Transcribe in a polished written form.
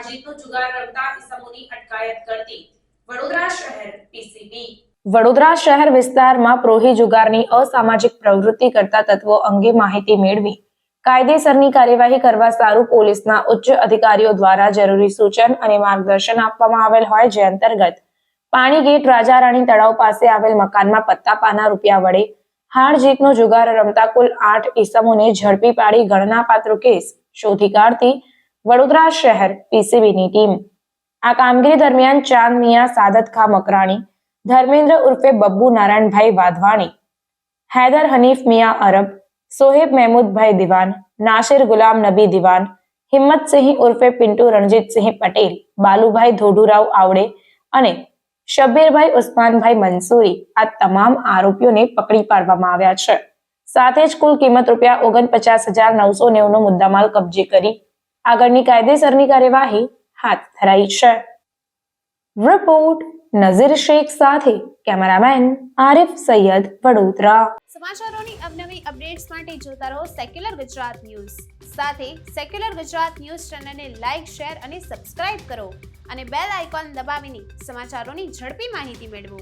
જીતનો જુગાર રમતા ઇસમોની અટકાયત કરતી વડોદરા શહેર પીસીબી। વડોદરા શહેર વિસ્તારમાં પ્રોહી જુગારની અસામાજિક પ્રવૃત્તિ કરતા તત્વો અંગે માહિતી મેળવી કાયદેસરની કાર્યવાહી કરવા સારું પોલીસના ઉચ્ચ અધિકારીઓ દ્વારા જરૂરી સૂચન અને માર્ગદર્શન આપવામાં આવેલ હોય, જે અંતર્ગત પાણી ગેટ રાજા રાણી તળાવ પાસે આવેલ મકાનમાં પત્તા પાના રૂપિયા વડે હાર જીતનો જુગાર રમતા કુલ 8 ઈસમોને ઝડપી પાડી ગણનાપાત્ર કેસ શોધી કાઢતી વડોદરા શહેર પીસીબીની ટીમ। આ કામગીરી દરમિયાન ચાંદ મિયા સાદત ખા મકરાણી, ધર્મેન્દ્ર ઉર્ફે બબ્બુ નારાયણભાઈ વાધવાણી, હૈદર હનીફ મિયા અરબ, સોહેબ મહેમૂદભાઈ દિવાન, નાસિર ગુલામ નબી દિવાન, હિંમતસિંહ ઉર્ફે પિન્ટુ રણજીતસિંહ પટેલ, બાલુભાઈ ધોડુરાવ આવડે અને શબ્બીરભાઈ ઉસ્માનભાઈ મંસૂરી આ તમામ આરોપીઓને પકડી પાડવામાં આવ્યા છે। સાથે જ કુલ કિંમત રૂપિયા 49,990 નો મુદ્દામાલ કબજે કરી આગળની કાયદેસરની કાર્યવાહી હાથ ધરાઈ છે। રિપોર્ટ નઝીર શેખ સાથે કેમેરામેન આરિફ સૈયદ, વડોદરા। સમાચારોની અવનવી અપડેટ્સ માટે જોતા રહો સેક્યુલર ગુજરાત ન્યૂઝ। સાથે સેક્યુલર ગુજરાત ન્યૂઝ ચેનલને લાઇક, શેર અને સબસ્ક્રાઇબ કરો અને બેલ આઇકોન દબાવીને સમાચારોની ઝડપી માહિતી મેળવો।